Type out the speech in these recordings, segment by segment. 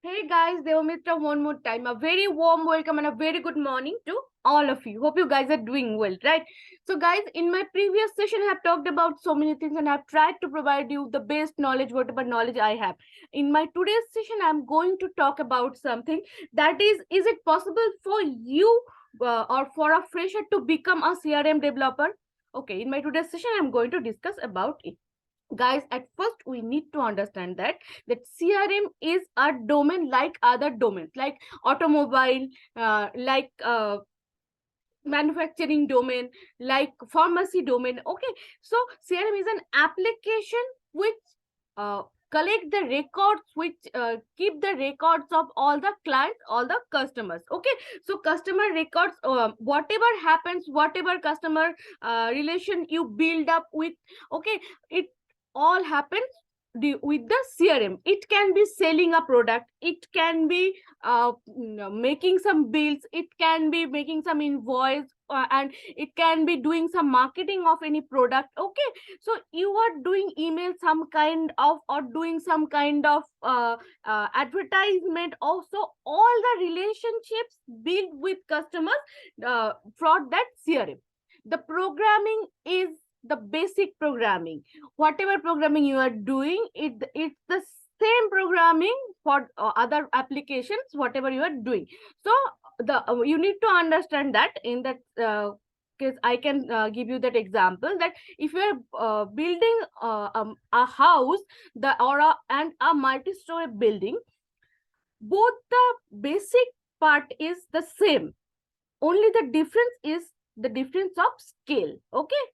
Hey guys, Devamitra one more time. A very warm welcome and a very good morning to all of you. Hope you guys are doing well, right? So guys, in my previous session, I have talked about so many things and I have tried to provide you the best knowledge, whatever knowledge I have. In my today's session, I'm going to talk about something that is it possible for you or for a fresher to become a CRM developer? Okay, in my today's session, I'm going to discuss about it. Guys, at first we need to understand that CRM is a domain like other domains, like automobile, like manufacturing domain, like pharmacy domain. Okay, so CRM is an application which uh, collect the records, which keep the records of all the clients, all the customers. Okay, so customer records, whatever happens, whatever customer relation you build up with, okay, it all happens with the CRM. It can be selling a product, it can be making some bills, it can be making some invoice, and it can be doing some marketing of any product. Okay, so you are doing email some kind of or doing some kind of advertisement. Also, all the relationships built with customers for that CRM. The programming is the basic programming. Whatever programming you are doing, it's the same programming for other applications, whatever you are doing. So the you need to understand that in that case I can give you that example, that if you are building a house, and a multi-story building, both the basic part is the same, only the difference is the difference of scale. Okay,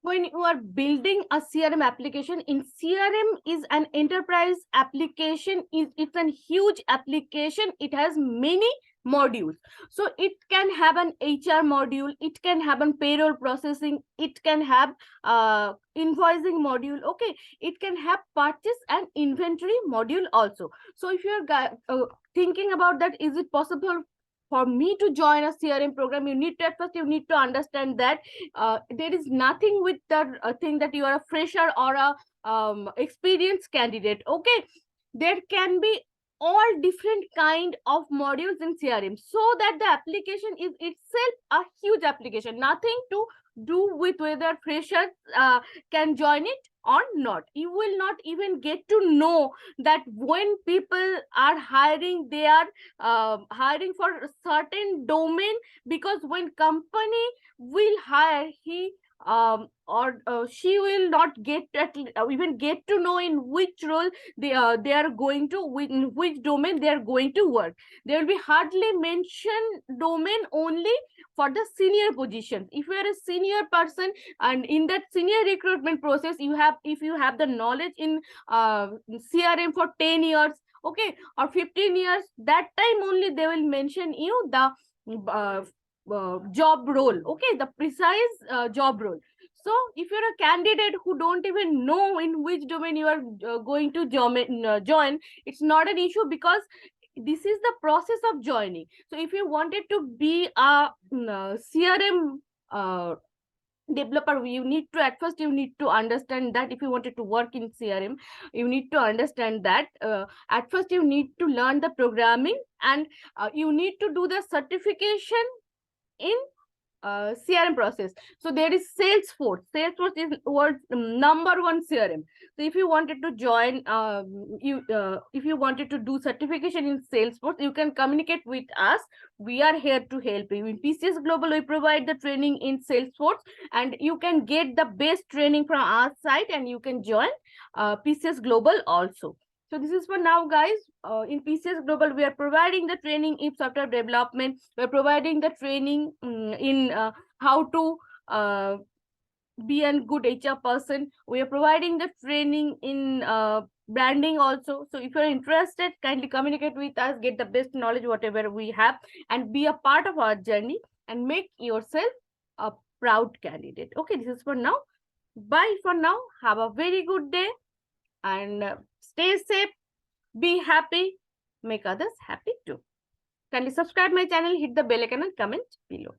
when you are building a CRM application, in CRM is an enterprise application, it's a huge application, it has many modules. So it can have an HR module, it can have a payroll processing, it can have invoicing module. Okay, it can have purchase and inventory module also. So if you're thinking about that, is it possible for me to join a CRM program, you need to, at first you need to understand that there is nothing with the thing that you are a fresher or a experienced candidate. Okay, there can be all different kind of modules in CRM, so that the application is itself a huge application. Nothing to do with whether freshers can join it or not. You will not even get to know that when people are hiring, they are hiring for a certain domain, because when company will hire, he or she will not get even get to know in which role they are going to, in which domain they are going to work. There will be hardly mention domain only for the senior positions. If you are a senior person and in that senior recruitment process, you have, if you have the knowledge in CRM for 10 years, okay, or 15 years, that time only they will mention you the job role. Okay, the precise job role. So if you're a candidate who don't even know in which domain you are going to join, it's not an issue, because this is the process of joining. So if you wanted to be a CRM developer, you need to, at first you need to understand that if you wanted to work in CRM, you need to understand that at first you need to learn the programming, and you need to do the certification in CRM process. So there is Salesforce. Salesforce is world's number one CRM. So if you wanted to join, if you wanted to do certification in Salesforce, you can communicate with us. We are here to help you. In PCS Global, we provide the training in Salesforce, and you can get the best training from our site, and you can join PCS Global also. So this is for now, guys. In PCS Global, we are providing the training in software development. We are providing the training in how to be a good HR person. We are providing the training in branding also. So if you're interested, kindly communicate with us, get the best knowledge, whatever we have, and be a part of our journey and make yourself a proud candidate. Okay, this is for now. Bye for now. Have a very good day and stay safe, be happy, make others happy too. Kindly subscribe my channel, hit the bell icon and comment below.